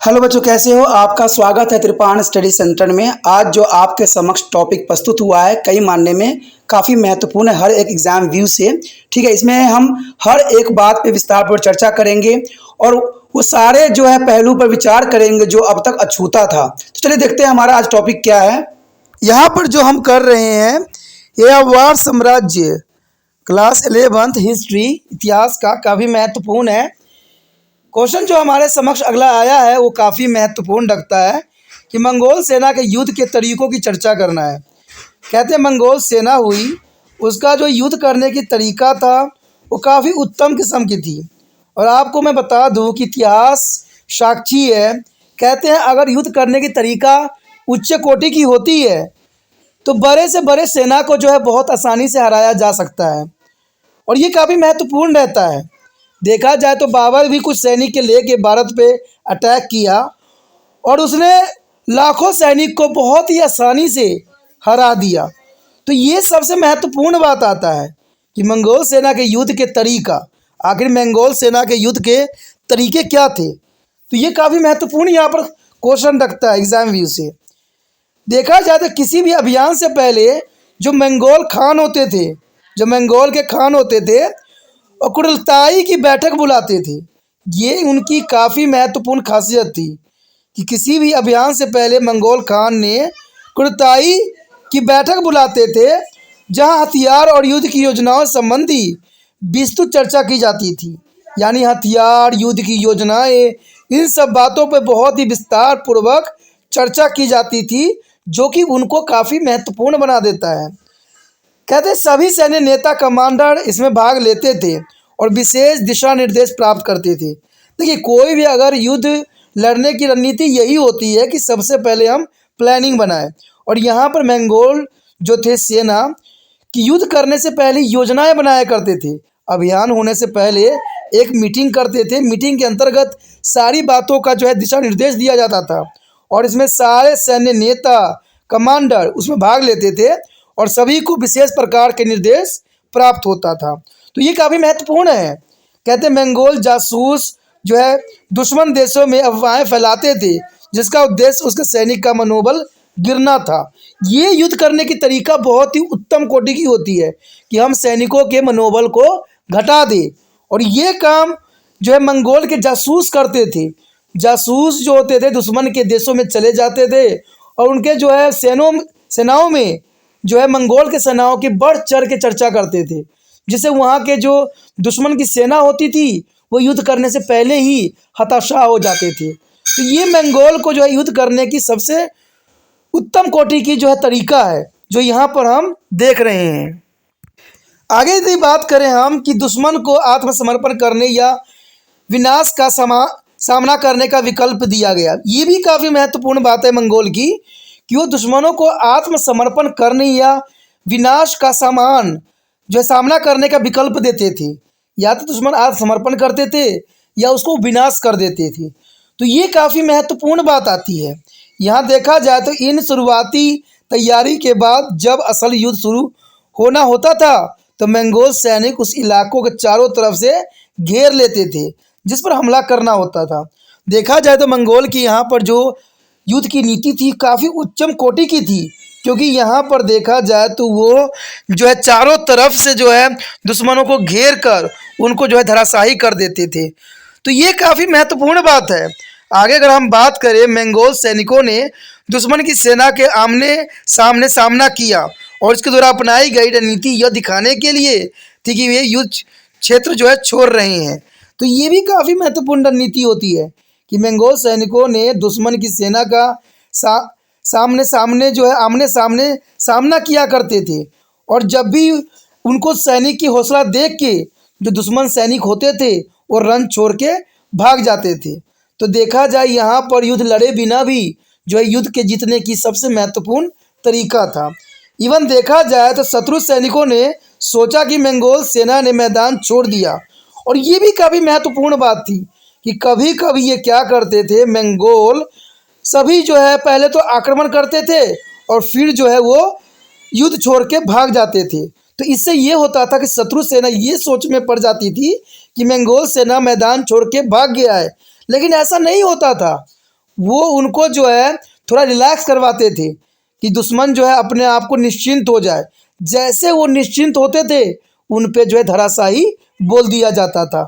Hello बच्चों, कैसे हो? आपका स्वागत है त्रिपाण स्टडी सेंटर में। आज जो आपके समक्ष टॉपिक प्रस्तुत हुआ है कई मानने में काफ़ी महत्वपूर्ण है हर एक एग्जाम व्यू से। ठीक है, इसमें हम हर एक बात पे विस्तारपूर्वक चर्चा करेंगे और वो सारे जो है पहलू पर विचार करेंगे जो अब तक अछूता था। तो चलिए देखते हैं हमारा आज टॉपिक क्या है। यहाँ पर जो हम कर रहे हैं ये अववार साम्राज्य क्लास 11th हिस्ट्री इतिहास का काफ़ी महत्वपूर्ण है। क्वेश्चन जो हमारे समक्ष अगला आया है वो काफ़ी महत्वपूर्ण रखता है कि मंगोल सेना के युद्ध के तरीकों की चर्चा करना है। कहते हैं मंगोल सेना हुई, उसका जो युद्ध करने की तरीका था वो काफ़ी उत्तम किस्म की थी। और आपको मैं बता दूं कि इतिहास साक्षी है। कहते हैं अगर युद्ध करने की तरीका उच्च कोटि की होती है तो बड़े से बड़े सेना को जो है बहुत आसानी से हराया जा सकता है और ये काफ़ी महत्वपूर्ण रहता है। देखा जाए तो बाबर भी कुछ सैनिक के लेके भारत पे अटैक किया और उसने लाखों सैनिक को बहुत ही आसानी से हरा दिया। तो ये सबसे महत्वपूर्ण बात आता है कि मंगोल सेना के युद्ध के तरीका, आखिर मंगोल सेना के युद्ध के तरीके क्या थे। तो ये काफ़ी महत्वपूर्ण यहाँ पर क्वेश्चन रखता है एग्जाम व्यू से। देखा जाए तो किसी भी अभियान से पहले जो मंगोल खान होते थे, जो मंगोल के खान होते थे और कुरलताई की बैठक बुलाते थे। ये उनकी काफ़ी महत्वपूर्ण खासियत थी कि किसी भी अभियान से पहले मंगोल खान ने कुरलताई की बैठक बुलाते थे जहां हथियार और युद्ध की योजनाओं संबंधी विस्तृत चर्चा की जाती थी। यानी हथियार, युद्ध की योजनाएं, इन सब बातों पर बहुत ही विस्तार पूर्वक चर्चा की जाती थी जो कि उनको काफ़ी महत्वपूर्ण बना देता है। कहते सभी सैन्य नेता कमांडर इसमें भाग लेते थे और विशेष दिशा निर्देश प्राप्त करते थे। देखिए, कोई भी अगर युद्ध लड़ने की रणनीति यही होती है कि सबसे पहले हम प्लानिंग बनाएं। और यहाँ पर मंगोल जो थे सेना कि युद्ध करने से पहले योजनाएं बनाया करते थे। अभियान होने से पहले एक मीटिंग करते थे। मीटिंग के अंतर्गत सारी बातों का जो है दिशा निर्देश दिया जाता था और इसमें सारे सैन्य नेता कमांडर उसमें भाग लेते थे और सभी को विशेष प्रकार के निर्देश प्राप्त होता था। तो ये काफ़ी महत्वपूर्ण है। कहते मंगोल जासूस जो है दुश्मन देशों में अफवाहें फैलाते थे जिसका उद्देश्य उसके सैनिक का मनोबल गिरना था। ये युद्ध करने की तरीका बहुत ही उत्तम कोटि की होती है कि हम सैनिकों के मनोबल को घटा दें। और ये काम जो है मंगोल के जासूस करते थे। जासूस जो होते थे दुश्मन के देशों में चले जाते थे और उनके जो है सेनाओं में जो है मंगोल के सेनाओं की बढ़ चढ़ के चर्चा करते थे, जिससे वहाँ के जो दुश्मन की सेना होती थी वो युद्ध करने से पहले ही हताशा हो जाते थे। तो ये मंगोल को जो है युद्ध करने की सबसे उत्तम कोटि की जो है तरीका है जो यहाँ पर हम देख रहे हैं। आगे यदि बात करें हम कि दुश्मन को आत्मसमर्पण करने या विनाश का सामना करने का विकल्प दिया गया। ये भी काफ़ी महत्वपूर्ण बात है मंगोल की कि वो दुश्मनों को आत्मसमर्पण करने या विनाश का जो है सामना करने का विकल्प देते थे। या तो दुश्मन आत्मसमर्पण करते थे या उसको विनाश कर देते थे। तो ये काफ़ी महत्वपूर्ण बात आती है। यहाँ देखा जाए तो इन शुरुआती तैयारी के बाद जब असल युद्ध शुरू होना होता था तो मंगोल सैनिक उस इलाकों के चारों तरफ से घेर लेते थे जिस पर हमला करना होता था। देखा जाए तो मंगोल की यहाँ पर जो युद्ध की नीति थी काफ़ी उच्चम कोटि की थी, क्योंकि यहाँ पर देखा जाए तो वो जो है चारों तरफ से जो है दुश्मनों को घेर कर उनको जो है धराशायी कर देते थे। तो ये काफ़ी महत्वपूर्ण बात है। आगे अगर हम बात करें, मंगोल सैनिकों ने दुश्मन की सेना के आमने सामने सामना किया और इसके द्वारा अपनाई गई रणनीति यह दिखाने के लिए थी कि वे युद्ध क्षेत्र जो है छोड़ रहे हैं। तो ये भी काफ़ी महत्वपूर्ण रणनीति होती है कि मंगोल सैनिकों ने दुश्मन की सेना का सामने सामने जो है आमने सामने सामना किया करते थे और जब भी उनको सैनिक की हौसला देख के जो दुश्मन सैनिक होते थे वो रन छोड़ के भाग जाते थे। तो देखा जाए यहाँ पर युद्ध लड़े बिना भी जो है युद्ध के जीतने की सबसे महत्वपूर्ण तरीका था। इवन देखा जाए तो शत्रु सैनिकों ने सोचा कि मंगोल सेना ने मैदान छोड़ दिया और ये भी काफ़ी महत्वपूर्ण बात थी कि कभी कभी ये क्या करते थे, मंगोल सभी जो है पहले तो आक्रमण करते थे और फिर जो है वो युद्ध छोड़ के भाग जाते थे। तो इससे ये होता था कि शत्रु सेना ये सोच में पड़ जाती थी कि मंगोल सेना मैदान छोड़ के भाग गया है, लेकिन ऐसा नहीं होता था। वो उनको जो है थोड़ा रिलैक्स करवाते थे कि दुश्मन जो है अपने आप को निश्चिंत हो जाए। जैसे वो निश्चिंत होते थे उन पे जो है धराशायी बोल दिया जाता था।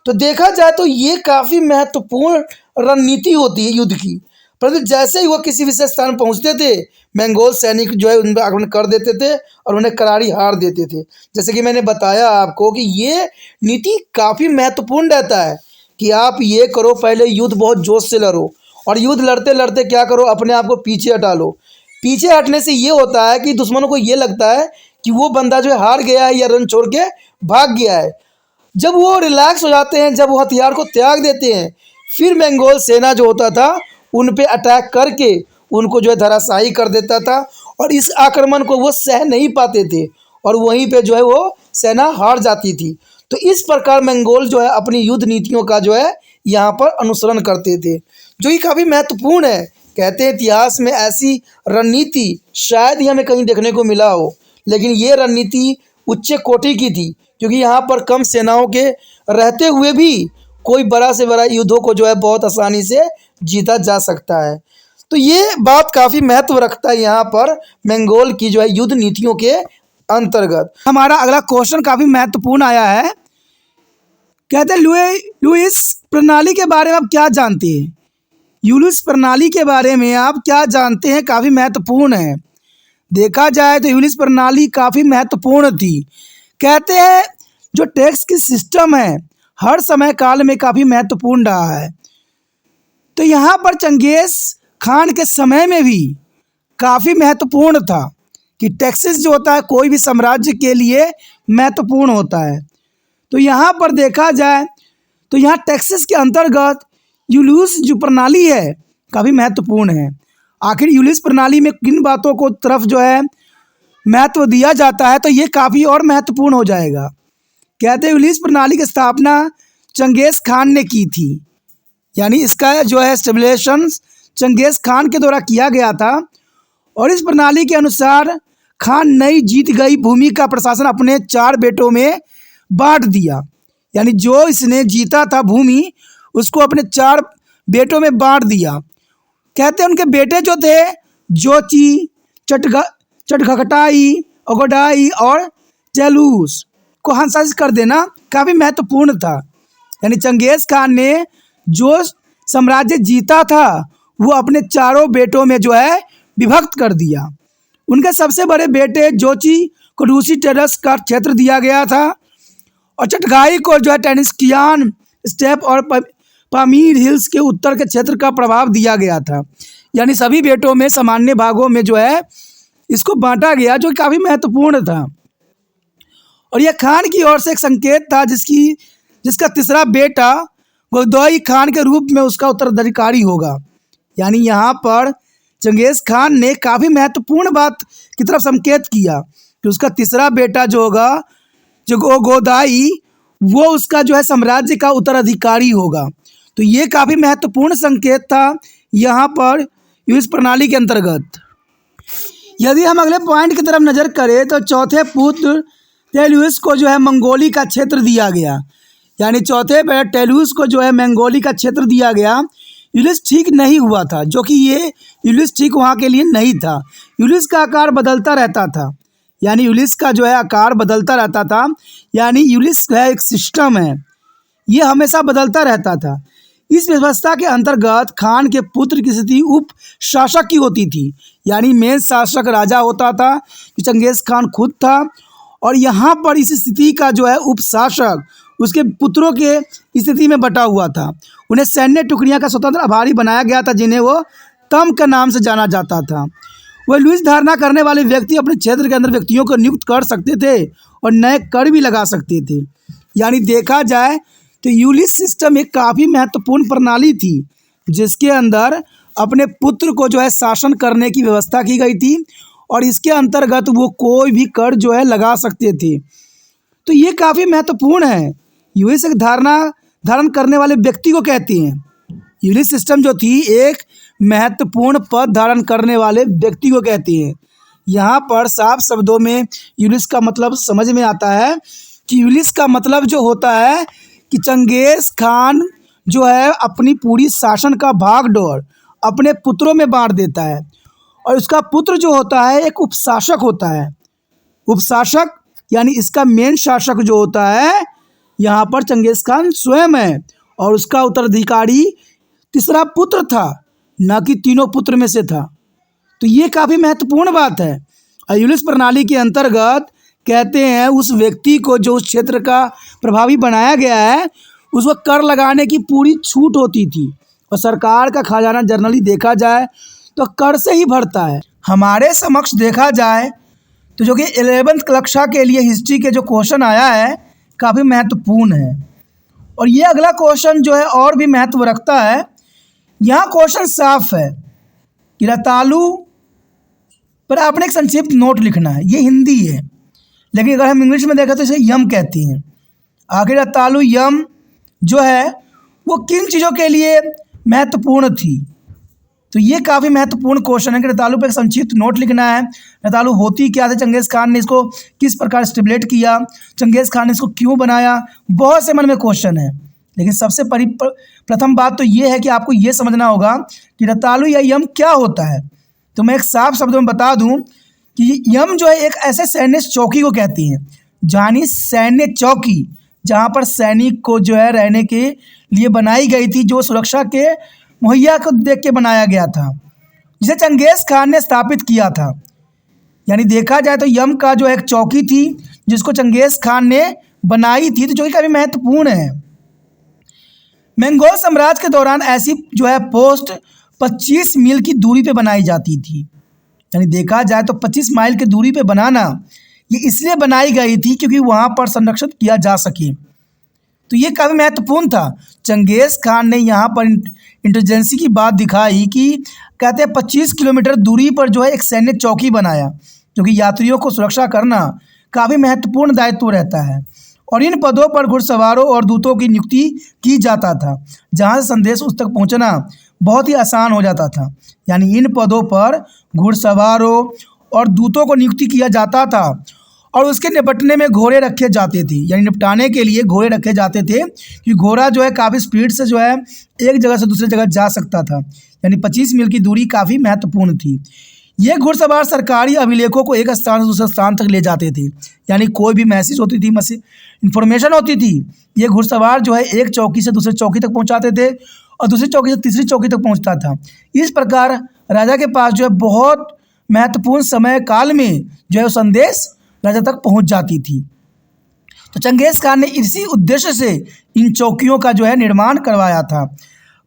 तो देखा जाए तो ये काफ़ी महत्वपूर्ण रणनीति होती है युद्ध की। परंतु जैसे ही वो किसी विशेष स्थान पहुंचते थे, मंगोल सैनिक जो है उन पर आक्रमण कर देते थे और उन्हें करारी हार देते थे। जैसे कि मैंने बताया आपको कि ये नीति काफ़ी महत्वपूर्ण रहता है कि आप ये करो, पहले युद्ध बहुत जोश से लड़ो और युद्ध लड़ते लड़ते क्या करो, अपने आप को पीछे हटा लो। पीछे हटने से ये होता है कि दुश्मनों को ये लगता है कि वो बंदा जो है हार गया है या रन छोड़ के भाग गया है। जब वो रिलैक्स हो जाते हैं, जब वो हथियार को त्याग देते हैं, फिर मंगोल सेना जो होता था उन पे अटैक करके उनको जो है धराशायी कर देता था और इस आक्रमण को वो सह नहीं पाते थे और वहीं पे जो है वो सेना हार जाती थी। तो इस प्रकार मंगोल जो है अपनी युद्ध नीतियों का जो है यहाँ पर अनुसरण करते थे, जो कि काफ़ी महत्वपूर्ण है। कहते हैं इतिहास में ऐसी रणनीति शायद ही हमें कहीं देखने को मिला हो, लेकिन ये रणनीति उच्च कोटि की थी, क्योंकि यहाँ पर कम सेनाओं के रहते हुए भी कोई बड़ा से बड़ा युद्धों को जो है बहुत आसानी से जीता जा सकता है। तो ये बात काफ़ी महत्व रखता है यहाँ पर मंगोल की जो है युद्ध नीतियों के अंतर्गत। हमारा अगला क्वेश्चन काफ़ी महत्वपूर्ण आया है। कहते हैं लुईस प्रणाली के बारे में आप क्या जानते हैं? यूलिस प्रणाली के बारे में आप क्या जानते हैं? काफ़ी महत्वपूर्ण है। देखा जाए तो यूलिस प्रणाली काफ़ी महत्वपूर्ण थी। कहते हैं जो टैक्स की सिस्टम है हर समय काल में काफ़ी महत्वपूर्ण रहा है। तो यहाँ पर चंगेज़ खान के समय में भी काफ़ी महत्वपूर्ण था कि टैक्सेस जो होता है कोई भी साम्राज्य के लिए महत्वपूर्ण होता है। तो यहाँ पर देखा जाए तो यहाँ टैक्सेस के अंतर्गत यूलिस जो प्रणाली है काफ़ी महत्वपूर्ण है। आखिर यूलिस प्रणाली में किन बातों को तरफ जो है महत्व दिया जाता है, तो ये काफ़ी और महत्वपूर्ण हो जाएगा। कहते हैं यूलिस प्रणाली की स्थापना चंगेज़ खान ने की थी, यानी इसका जो है एस्टेब्लिशन चंगेज़ खान के द्वारा किया गया था। और इस प्रणाली के अनुसार खान नई जीत गई भूमि का प्रशासन अपने 4 बेटों में बांट दिया, यानी जो इसने जीता था भूमि उसको अपने 4 बेटों में बांट दिया। कहते हैं उनके बेटे जो थे जोची, चटघटाई, ओगोडाई और जेलूस को हंसाइश कर देना काफ़ी महत्वपूर्ण था। यानी चंगेज़ खान ने जो साम्राज्य जीता था वो अपने 4 बेटों में जो है विभक्त कर दिया। उनके सबसे बड़े बेटे जोची को रूसी टेरस का क्षेत्र दिया गया था और चटगाई को जो है टेनिस्कियान स्टेप और पामीर हिल्स के उत्तर के क्षेत्र का प्रभाव दिया गया था। यानी सभी बेटों में सामान्य भागों में जो है इसको बांटा गया, जो काफ़ी महत्वपूर्ण था। और यह खान की ओर से एक संकेत था जिसका तीसरा बेटा गोदोई खान के रूप में उसका उत्तराधिकारी होगा। यानी यहाँ पर चंगेज़ खान ने काफ़ी महत्वपूर्ण बात की तरफ संकेत किया कि उसका तीसरा बेटा जो होगा जो गोदाई वो उसका जो है साम्राज्य का उत्तराधिकारी होगा। तो ये काफ़ी महत्वपूर्ण संकेत था यहाँ पर यूलिस प्रणाली के अंतर्गत। यदि हम अगले पॉइंट की तरफ नज़र करें तो चौथे पुत्र टेलुस को जो है मंगोली का क्षेत्र दिया गया। यानी चौथे बेटे टेलुस को जो है मंगोली का क्षेत्र दिया गया। यूलिस ठीक नहीं हुआ था, जो कि ये यूलिस ठीक वहाँ के लिए नहीं था। यूलिस का आकार बदलता रहता था, यानी यूलिस का जो है आकार बदलता रहता था। यानी यूलिस है एक सिस्टम है, ये हमेशा बदलता रहता था। इस व्यवस्था के अंतर्गत खान के पुत्र की स्थिति उप शासक की होती थी, यानी मेन शासक राजा होता था जो चंगेज़ खान खुद था। और यहाँ पर इस स्थिति का जो है उप शासक उसके पुत्रों के स्थिति में बटा हुआ था। उन्हें सैन्य टुकड़ियाँ का स्वतंत्र आभारी बनाया गया था, जिन्हें वो तम के नाम से जाना जाता था। वह लुईस धारणा करने वाले व्यक्ति अपने क्षेत्र के अंदर व्यक्तियों को नियुक्त कर सकते थे और नए कर भी लगा सकते थे। यानी देखा जाए तो यूलिस सिस्टम एक काफ़ी महत्वपूर्ण प्रणाली थी, जिसके अंदर अपने पुत्र को जो है शासन करने की व्यवस्था की गई थी और इसके अंतर्गत वो कोई भी कर जो है लगा सकते थे। तो ये काफ़ी महत्वपूर्ण है। यूलिस एक धारण करने वाले व्यक्ति को कहते हैं। यूलिस सिस्टम जो थी एक महत्वपूर्ण पद धारण करने वाले व्यक्ति को कहते हैं। यहाँ पर साफ शब्दों में यूलिस का मतलब समझ में आता है कि यूलिस का मतलब जो होता है कि चंगेज़ खान जो है अपनी पूरी शासन का भागडोर अपने पुत्रों में बांट देता है और उसका पुत्र जो होता है एक उपशासक होता है। उपशासक यानी इसका मेन शासक जो होता है यहाँ पर चंगेज़ खान स्वयं है और उसका उत्तराधिकारी तीसरा पुत्र था, न कि तीनों पुत्र में से था। तो ये काफ़ी महत्वपूर्ण बात है। आयुलिस प्रणाली के अंतर्गत कहते हैं उस व्यक्ति को जो उस क्षेत्र का प्रभावी बनाया गया है उसको कर लगाने की पूरी छूट होती थी और सरकार का खजाना जनरली देखा जाए तो कर से ही भरता है। हमारे समक्ष देखा जाए तो जो कि 11th कक्षा के लिए हिस्ट्री के जो क्वेश्चन आया है काफ़ी महत्वपूर्ण है और ये अगला क्वेश्चन जो है और भी महत्व रखता है। यहाँ क्वेश्चन साफ है कि रतालू पर आपने एक संक्षिप्त नोट लिखना है। ये हिंदी है लेकिन अगर हम इंग्लिश में देखें तो इसे यम कहती हैं। आखिर रतालू यम जो है वो किन चीज़ों के लिए महत्वपूर्ण थी, तो ये काफ़ी महत्वपूर्ण क्वेश्चन है कि रतालू पर एक संक्षिप्त नोट लिखना है। रतालू होती क्या थी, चंगेज़ खान ने इसको किस प्रकार स्टेबलेट किया, चंगेज़ खान ने इसको क्यों बनाया, बहुत से मन में क्वेश्चन है। लेकिन सबसे प्रथम बात तो ये है कि आपको ये समझना होगा कि रतालू या यम क्या होता है। तो मैं एक साफ शब्दों में बता दूं कि यम जो है एक ऐसे सैन्य चौकी को कहती हैं, जानी सैन्य चौकी जहां पर सैनिक को जो है रहने के लिए बनाई गई थी, जो सुरक्षा के मुहैया को देख के बनाया गया था, जिसे चंगेज़ खान ने स्थापित किया था। यानी देखा जाए तो यम का जो एक चौकी थी जिसको चंगेज़ खान ने बनाई थी, तो जो कि काफ़ी महत्वपूर्ण है। मंगोल साम्राज्य के दौरान ऐसी जो है पोस्ट 25 मील की दूरी पे बनाई जाती थी। यानी देखा जाए तो 25 माइल की दूरी पे बनाना ये इसलिए बनाई गई थी क्योंकि वहाँ पर संरक्षित किया जा सके। तो ये काफ़ी महत्वपूर्ण था। चंगेज़ खान ने यहाँ पर इंटेलिजेंसी की बात दिखाई कि कहते हैं 25 किलोमीटर दूरी पर जो है एक सैन्य चौकी बनाया, जो कि यात्रियों को सुरक्षा करना काफ़ी महत्वपूर्ण दायित्व रहता है। और इन पदों पर घुड़सवारों और दूतों की नियुक्ति की जाता था, जहाँ से संदेश उस तक पहुँचना बहुत ही आसान हो जाता था। यानी इन पदों पर घुड़सवारों और दूतों को नियुक्ति किया जाता था और उसके निपटने में घोड़े रखे जाते थे। यानी निपटाने के लिए घोड़े रखे जाते थे कि घोड़ा जो है काफ़ी स्पीड से जो है एक जगह से दूसरी जगह जा सकता था। यानी 25 मील की दूरी काफ़ी महत्वपूर्ण थी। ये घुड़सवार सरकारी अभिलेखों को एक स्थान से दूसरे स्थान तक ले जाते थे। यानी कोई भी मैसेज होती थी, इंफॉर्मेशन होती थी, ये घुड़सवार जो है एक चौकी से दूसरी चौकी तक पहुंचाते थे और दूसरी चौकी से तीसरी चौकी तक पहुंचता था। इस प्रकार राजा के पास जो है बहुत महत्वपूर्ण समय काल में जो है संदेश राजा तक पहुंच जाती थी। तो चंगेज़ खान ने इसी उद्देश्य से इन चौकियों का जो है निर्माण करवाया था।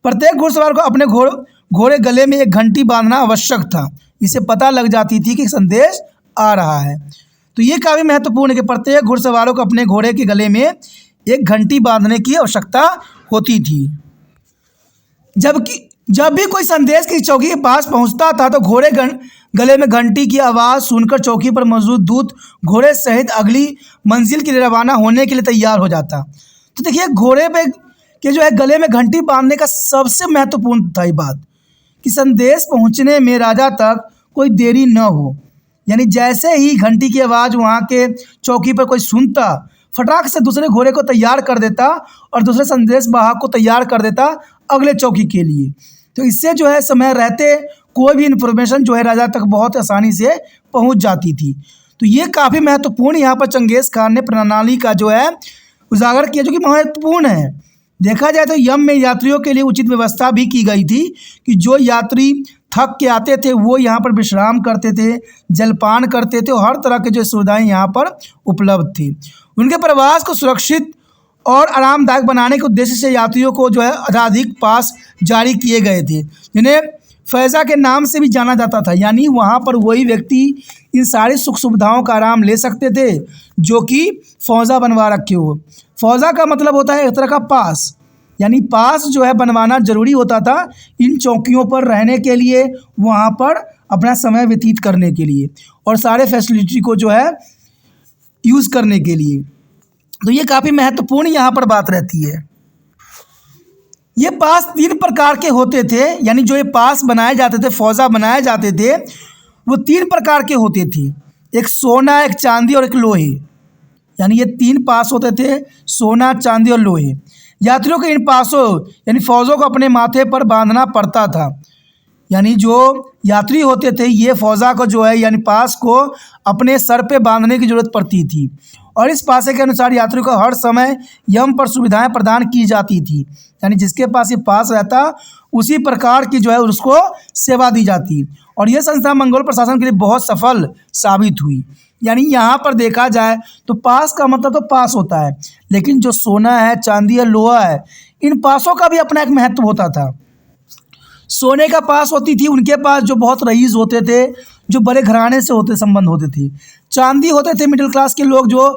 प्रत्येक घुड़सवार को अपने घोड़े गले में एक घंटी बांधना आवश्यक था। इससे पता लग जाती थी कि संदेश आ रहा है। तो ये काफ़ी महत्वपूर्ण है कि प्रत्येक घुड़सवारों को अपने घोड़े के गले में एक घंटी बांधने की आवश्यकता होती थी। जब भी कोई संदेश की चौकी के पास पहुंचता था तो घोड़े गले में घंटी की आवाज़ सुनकर चौकी पर मौजूद दूत घोड़े सहित अगली मंजिल के लिए रवाना होने के लिए तैयार हो जाता। तो देखिए घोड़े पे के जो है गले में घंटी बांधने का सबसे महत्वपूर्ण था ये बात कि संदेश पहुंचने में राजा तक कोई देरी न हो। यानी जैसे ही घंटी की आवाज़ वहाँ के चौकी पर कोई सुनता, फटाक से दूसरे घोड़े को तैयार कर देता और दूसरे संदेश वाहक को तैयार कर देता अगले चौकी के लिए। तो इससे जो है समय रहते कोई भी इन्फॉर्मेशन जो है राजा तक बहुत आसानी से पहुंच जाती थी। तो ये काफ़ी महत्वपूर्ण यहाँ पर चंगेज़ खान ने प्रणाली का जो है उजागर किया, जो कि महत्वपूर्ण है। देखा जाए तो यम में यात्रियों के लिए उचित व्यवस्था भी की गई थी कि जो यात्री थक के आते थे वो यहाँ पर विश्राम करते थे, जलपान करते थे और हर तरह के जो सुविधाएं यहाँ पर उपलब्ध थी। उनके प्रवास को सुरक्षित और आरामदायक बनाने के उद्देश्य से यात्रियों को जो है अधिक पास जारी किए गए थे, जिन्हें फैज़ा के नाम से भी जाना जाता था। यानी वहाँ पर वही व्यक्ति इन सारी सुख सुविधाओं का आराम ले सकते थे जो कि फौजा बनवा रखे हो। फौजा का मतलब होता है एक तरह का पास, यानी पास जो है बनवाना ज़रूरी होता था इन चौकियों पर रहने के लिए, वहाँ पर अपना समय व्यतीत करने के लिए और सारे फैसिलिटी को जो है यूज़ करने के लिए। तो ये काफ़ी महत्वपूर्ण यहाँ पर बात रहती है। ये पास 3 प्रकार के होते थे। यानी जो ये पास बनाए जाते थे, फौजा बनाए जाते थे, वो 3 प्रकार के होते थे। एक सोना, एक चांदी और एक लोहे। यानी ये 3 पास होते थे, सोना, चांदी और लोहे। यात्रियों के इन पासों यानी फौजों को अपने माथे पर बांधना पड़ता था। यानी जो यात्री होते थे ये फौजा को जो है यानी पास को अपने सर पे बांधने की ज़रूरत पड़ती थी और इस पासे के अनुसार यात्री को हर समय यम पर सुविधाएं प्रदान की जाती थी। यानी जिसके पास ये पास रहता उसी प्रकार की जो है उसको सेवा दी जाती और ये संस्था मंगोल प्रशासन के लिए बहुत सफल साबित हुई। यानी यहाँ पर देखा जाए तो पास का मतलब तो पास होता है, लेकिन जो सोना है, चांदी है, लोहा है, इन पासों का भी अपना एक महत्व होता था। सोने का पास होती थी उनके पास जो बहुत रईस होते थे, जो बड़े घराने से होते संबंध होते थे। चांदी होते थे मिडिल क्लास के लोग जो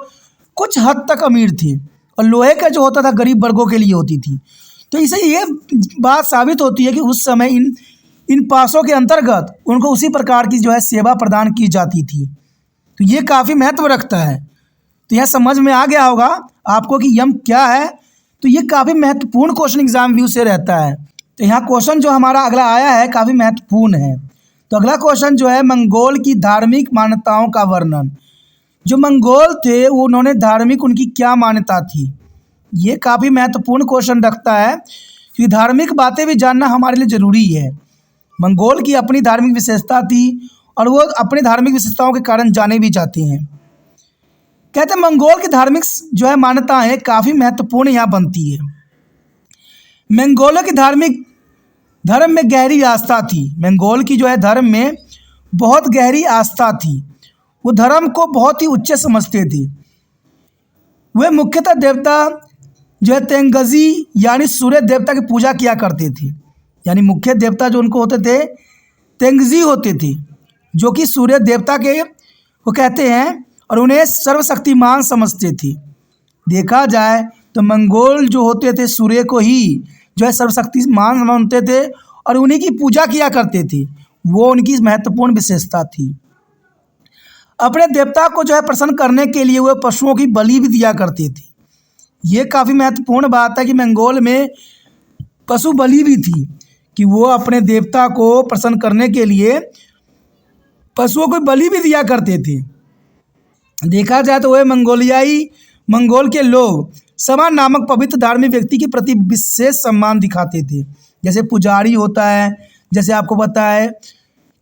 कुछ हद तक अमीर थे और लोहे का जो होता था गरीब वर्गों के लिए होती थी। तो इससे ये बात साबित होती है कि उस समय इन पासों के अंतर्गत उनको उसी प्रकार की जो है सेवा प्रदान की जाती थी। तो ये काफ़ी महत्व रखता है। तो यह समझ में आ गया होगा आपको कि यम क्या है। तो ये काफ़ी महत्वपूर्ण क्वेश्चन एग्जाम व्यू से रहता है। तो यहाँ क्वेश्चन जो हमारा अगला आया है काफ़ी महत्वपूर्ण है। तो अगला क्वेश्चन जो है मंगोल की धार्मिक मान्यताओं का वर्णन। जो मंगोल थे उन्होंने धार्मिक उनकी क्या मान्यता थी, ये काफ़ी महत्वपूर्ण क्वेश्चन रखता है क्योंकि धार्मिक बातें भी जानना हमारे लिए ज़रूरी है। मंगोल की अपनी धार्मिक विशेषता थी और वो अपनी धार्मिक विशेषताओं के कारण जाने भी जाते हैं। कहते हैं मंगोल की धार्मिक जो है मान्यताएं काफ़ी महत्वपूर्ण यहाँ बनती है। मंगोलों की धर्म में गहरी आस्था थी। मंगोल की जो है धर्म में बहुत गहरी आस्था थी। वो धर्म को बहुत ही उच्च समझते थे। वे मुख्यतः देवता जो है तेंगजी यानी सूर्य देवता की पूजा किया करते थे। यानी मुख्य देवता जो उनको होते थे तेंगजी होते थे, जो कि सूर्य देवता के वो कहते हैं और उन्हें सर्वशक्तिमान समझते थे। देखा जाए तो मंगोल जो होते थे सूर्य को ही जो है सर्वशक्तिमान मानते थे और उन्हीं की पूजा किया करते थे। वो उनकी महत्वपूर्ण विशेषता थी। अपने देवता को जो है प्रसन्न करने के लिए वो पशुओं की बलि भी दिया करते थे। ये काफ़ी महत्वपूर्ण बात है कि मंगोल में पशु बलि भी थी कि वो अपने देवता को प्रसन्न करने के लिए पशुओं को बलि भी दिया करते थे। देखा जाए तो वह मंगोल के लोग समा नामक पवित्र धार्मिक व्यक्ति के प्रति विशेष सम्मान दिखाते थे। जैसे पुजारी होता है, जैसे आपको पता है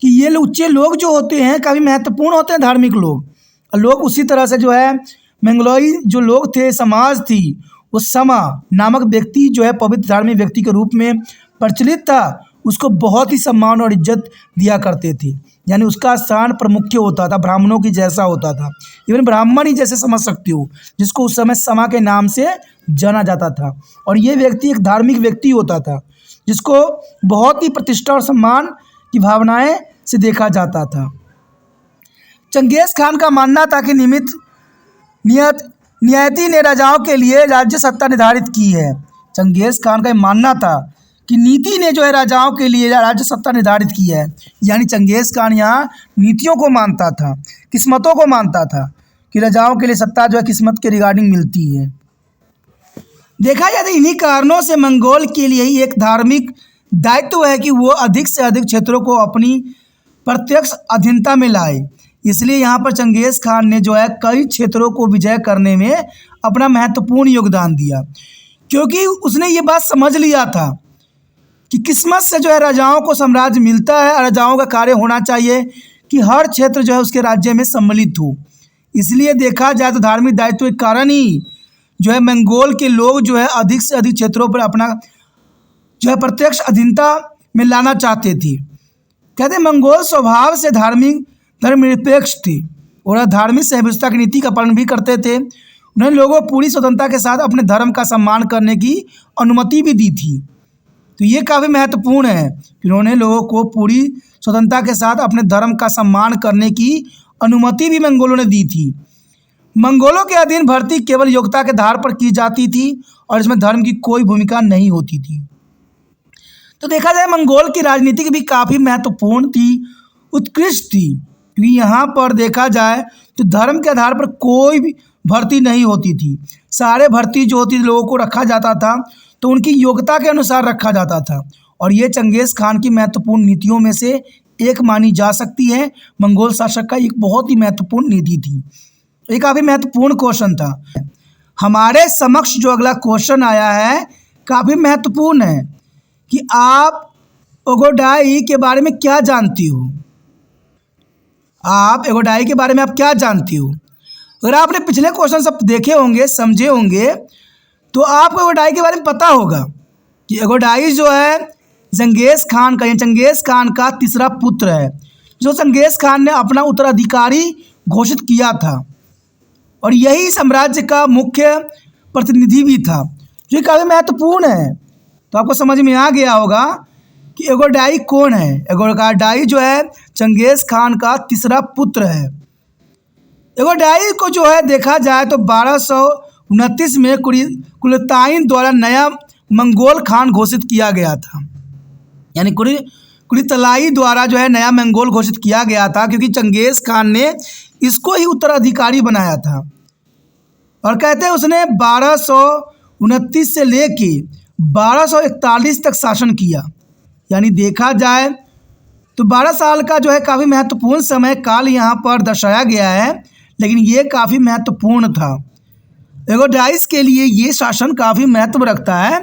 कि ये ऊंचे लोग जो होते हैं काफ़ी महत्वपूर्ण होते हैं धार्मिक लोग। और लोग उसी तरह से जो है मंगोलाई जो लोग थे, समाज थी, वो समा नामक व्यक्ति जो है पवित्र धार्मिक व्यक्ति के रूप में प्रचलित था, उसको बहुत ही सम्मान और इज्जत दिया करते थे। यानी उसका स्थान प्रमुख होता था, ब्राह्मणों की जैसा होता था। इवन ब्राह्मण ही जैसे समझ सकते हो, जिसको उस समय समा के नाम से जाना जाता था। और ये व्यक्ति एक धार्मिक व्यक्ति होता था जिसको बहुत ही प्रतिष्ठा और सम्मान की भावनाएं से देखा जाता था। चंगेज खान का मानना था कि नियति ने राजाओं के लिए राज्य सत्ता निर्धारित की है। चंगेज खान का मानना था कि नीति ने जो है राजाओं के लिए राज्य सत्ता निर्धारित की है। यानी चंगेज खान यहाँ नीतियों को मानता था, किस्मतों को मानता था कि राजाओं के लिए सत्ता जो है किस्मत के रिगार्डिंग मिलती है। देखा जाए तो इन्हीं कारणों से मंगोल के लिए ही एक धार्मिक दायित्व है कि वो अधिक से अधिक क्षेत्रों को अपनी प्रत्यक्ष अधीनता में लाए। इसलिए यहाँ पर चंगेज खान ने जो है कई क्षेत्रों को विजय करने में अपना महत्वपूर्ण योगदान दिया, क्योंकि उसने ये बात समझ लिया था कि किस्मत से जो है राजाओं को साम्राज्य मिलता है और राजाओं का कार्य होना चाहिए कि हर क्षेत्र जो है उसके राज्य में सम्मिलित हो। इसलिए देखा जाए तो धार्मिक दायित्व के कारण ही जो है मंगोल के लोग जो है अधिक से अधिक क्षेत्रों पर अपना जो है प्रत्यक्ष अधीनता में लाना चाहते थे। कहते मंगोल स्वभाव से धर्मनिरपेक्ष थे और धार्मिक सहिष्णुता की नीति का पालन भी करते थे। उन्होंने लोगों को पूरी स्वतंत्रता के साथ अपने धर्म का सम्मान करने की अनुमति भी दी थी। तो ये काफ़ी महत्वपूर्ण है कि उन्होंने लोगों को पूरी स्वतंत्रता के साथ अपने धर्म का सम्मान करने की अनुमति भी मंगोलों ने दी थी। मंगोलों के अधीन भर्ती केवल योग्यता के आधार पर की जाती थी और इसमें धर्म की कोई भूमिका नहीं होती थी। तो देखा जाए मंगोल की राजनीति भी काफ़ी महत्वपूर्ण थी, उत्कृष्ट थी, क्योंकि यहाँ पर देखा जाए तो धर्म के आधार पर कोई भी भर्ती नहीं होती थी। सारे भर्ती जो होती थी लोगों को रखा जाता था तो उनकी योग्यता के अनुसार रखा जाता था। और ये चंगेज़ खान की महत्वपूर्ण नीतियों में से एक मानी जा सकती है। मंगोल शासक का एक बहुत ही महत्वपूर्ण नीति थी। ये काफ़ी महत्वपूर्ण क्वेश्चन था। हमारे समक्ष जो अगला क्वेश्चन आया है काफ़ी महत्वपूर्ण है कि आप एगोडाई के बारे में क्या जानती हो? आप एगोडाई के बारे में आप क्या जानती हो? अगर आपने पिछले क्वेश्चन सब देखे होंगे, समझे होंगे, तो आपको एगोडाई के बारे में पता होगा कि एगोडाई जो है चंगेज़ खान का, चंगेज़ खान का तीसरा पुत्र है, जो चंगेज़ खान ने अपना उत्तराधिकारी घोषित किया था और यही साम्राज्य का मुख्य प्रतिनिधि भी था, जो काफ़ी महत्वपूर्ण है। तो आपको समझ में आ गया होगा कि एगोडाई कौन है। एगोडाई जो है चंगेज़ खान का तीसरा पुत्र है। एगोडाई को जो है देखा जाए तो 1229 में कुलिताइन द्वारा नया मंगोल खान घोषित किया गया था, यानी कुलितलाई द्वारा जो है नया मंगोल घोषित किया गया था, क्योंकि चंगेज़ खान ने इसको ही उत्तराधिकारी बनाया था। और कहते हैं उसने 1229 से लेके 1241 तक शासन किया, यानी देखा जाए तो 12 साल का जो है काफ़ी महत्वपूर्ण समय काल यहाँ पर दर्शाया गया है, लेकिन ये काफ़ी महत्वपूर्ण था। एगोडाइस के लिए ये शासन काफ़ी महत्व रखता है।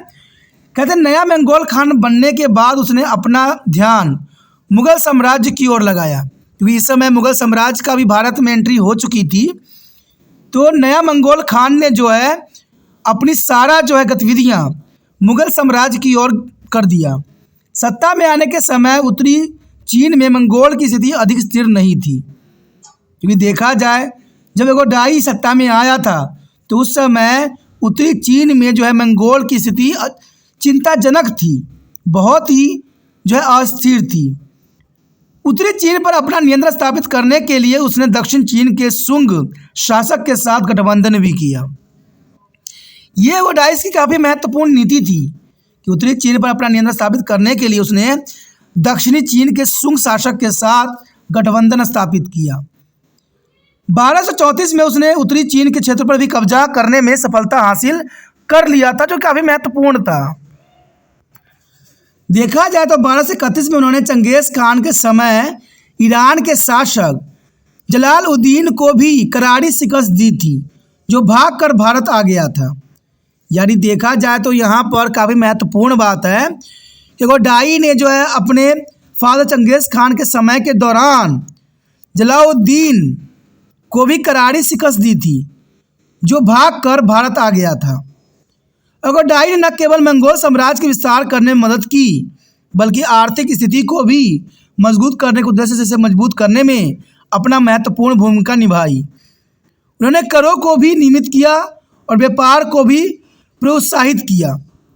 कहते हैं नया मंगोल खान बनने के बाद उसने अपना ध्यान मुग़ल साम्राज्य की ओर लगाया, क्योंकि इस समय मुग़ल साम्राज्य का भी भारत में एंट्री हो चुकी थी। तो नया मंगोल खान ने जो है अपनी सारा जो है गतिविधियाँ मुग़ल साम्राज्य की ओर कर दिया। सत्ता में आने के समय उत्तरी चीन में मंगोल की स्थिति अधिक स्थिर नहीं थी, क्योंकि देखा जाए जब एगोडाई सत्ता में आया था तो उस समय उत्तरी चीन में जो है मंगोल की स्थिति चिंताजनक थी, बहुत ही जो है अस्थिर थी। उत्तरी चीन पर अपना नियंत्रण स्थापित करने के लिए उसने दक्षिण चीन के सुंग शासक के साथ गठबंधन भी किया। ये एगोडाइस की काफ़ी महत्वपूर्ण नीति थी कि उत्तरी चीन पर अपना नियंत्रण स्थापित करने के लिए उसने दक्षिणी चीन के सुंग शासक के साथ गठबंधन स्थापित किया। 1234 में उसने उत्तरी चीन के क्षेत्र पर भी कब्जा करने में सफलता हासिल कर लिया था, जो काफ़ी महत्वपूर्ण था। देखा जाए तो 1231 में उन्होंने चंगेज़ खान के समय ईरान के शासक जलालुद्दीन को भी करारी शिकस्त दी थी, जो भागकर भारत आ गया था। यानी देखा जाए तो यहाँ पर काफ़ी महत्वपूर्ण बात है कि एगोडाई ने जो है अपने फादर चंगेज़ खान के समय के दौरान जलालुद्दीन को भी करारी शिकस्त दी थी, जो भागकर भारत आ गया था। एगोडाई ने न केवल मंगोल साम्राज्य के विस्तार करने में मदद की, बल्कि आर्थिक स्थिति को भी मजबूत करने के उद्देश्य से मजबूत करने में अपना महत्वपूर्ण भूमिका निभाई। उन्होंने करों को भी नियमित किया और व्यापार को भी प्रोत्साहित किया।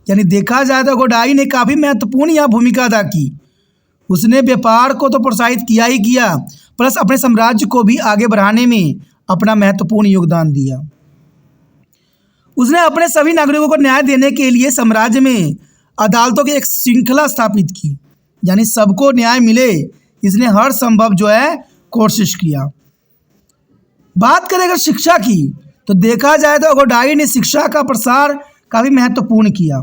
यानी देखा जाए तो एगोडाई ने काफ़ी महत्वपूर्ण यहाँ भूमिका अदा की। उसने व्यापार को तो प्रोत्साहित किया ही किया, प्लस अपने साम्राज्य को भी आगे बढ़ाने में अपना महत्वपूर्ण योगदान दिया। उसने अपने सभी नागरिकों को न्याय देने के लिए साम्राज्य में अदालतों की एक श्रृंखला स्थापित की, यानी सबको न्याय मिले, इसने हर संभव जो है कोशिश किया। बात करें अगर शिक्षा की, तो देखा जाए तो एगोडाई ने शिक्षा का प्रसार काफ़ी महत्वपूर्ण किया।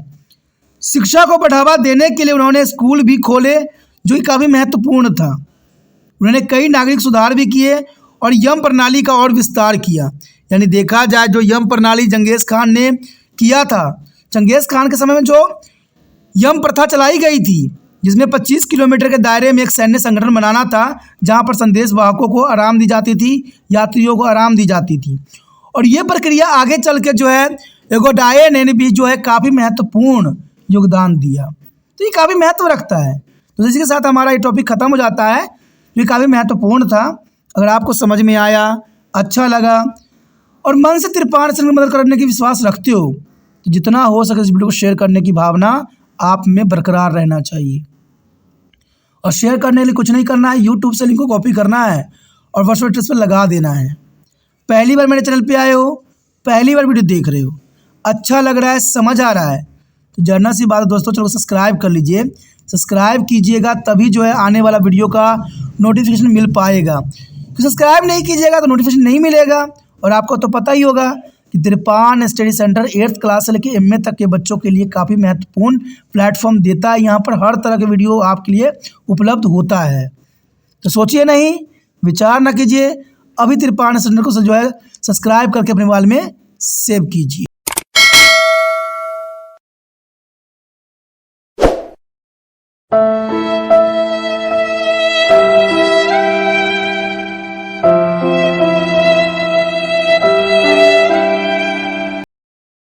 शिक्षा को बढ़ावा देने के लिए उन्होंने स्कूल भी खोले, जो कि काफ़ी महत्वपूर्ण था। उन्होंने कई नागरिक सुधार भी किए और यम प्रणाली का और विस्तार किया। यानी देखा जाए जो यम प्रणाली चंगेज़ खान ने किया था, चंगेज़ खान के समय में जो यम प्रथा चलाई गई थी, जिसमें 25 किलोमीटर के दायरे में एक सैन्य संगठन बनाना था, जहां पर संदेश वाहकों को आराम दी जाती थी, यात्रियों को आराम दी जाती थी। और ये प्रक्रिया आगे चल के जो है एगोडाई ने भी जो है काफ़ी महत्वपूर्ण योगदान दिया। तो ये काफ़ी महत्व रखता है। तो इसी के साथ हमारा ये टॉपिक ख़त्म हो जाता है। ये काफ़ी महत्वपूर्ण था। अगर आपको समझ में आया, अच्छा लगा और मन से तिरपान से मदद करने की विश्वास रखते हो, तो जितना हो सके इस वीडियो को शेयर करने की भावना आप में बरकरार रहना चाहिए। और शेयर करने के लिए कुछ नहीं करना है, यूट्यूब से लिंक को कॉपी करना है और व्हाट्सएप एड्रेस पर लगा देना है। पहली बार मेरे चैनल पे आए हो, पहली बार वीडियो देख रहे हो, अच्छा लग रहा है, समझ आ रहा है, तो जानना सी बात है दोस्तों, चलो सब्सक्राइब कर लीजिए। सब्सक्राइब कीजिएगा, तभी जो है आने वाला वीडियो का नोटिफिकेशन मिल पाएगा। सब्सक्राइब नहीं कीजिएगा तो नोटिफिकेशन नहीं मिलेगा। और आपको तो पता ही होगा कि तिरपान स्टडी सेंटर 8th क्लास से लेकर MA तक के बच्चों के लिए काफ़ी महत्वपूर्ण प्लेटफॉर्म देता है। यहाँ पर हर तरह के वीडियो आपके लिए उपलब्ध होता है। तो सोचिए नहीं, विचार ना कीजिए, अभी तिरपान सेंटर को जो है सब्सक्राइब करके अपने मोबाइल में सेव कीजिए।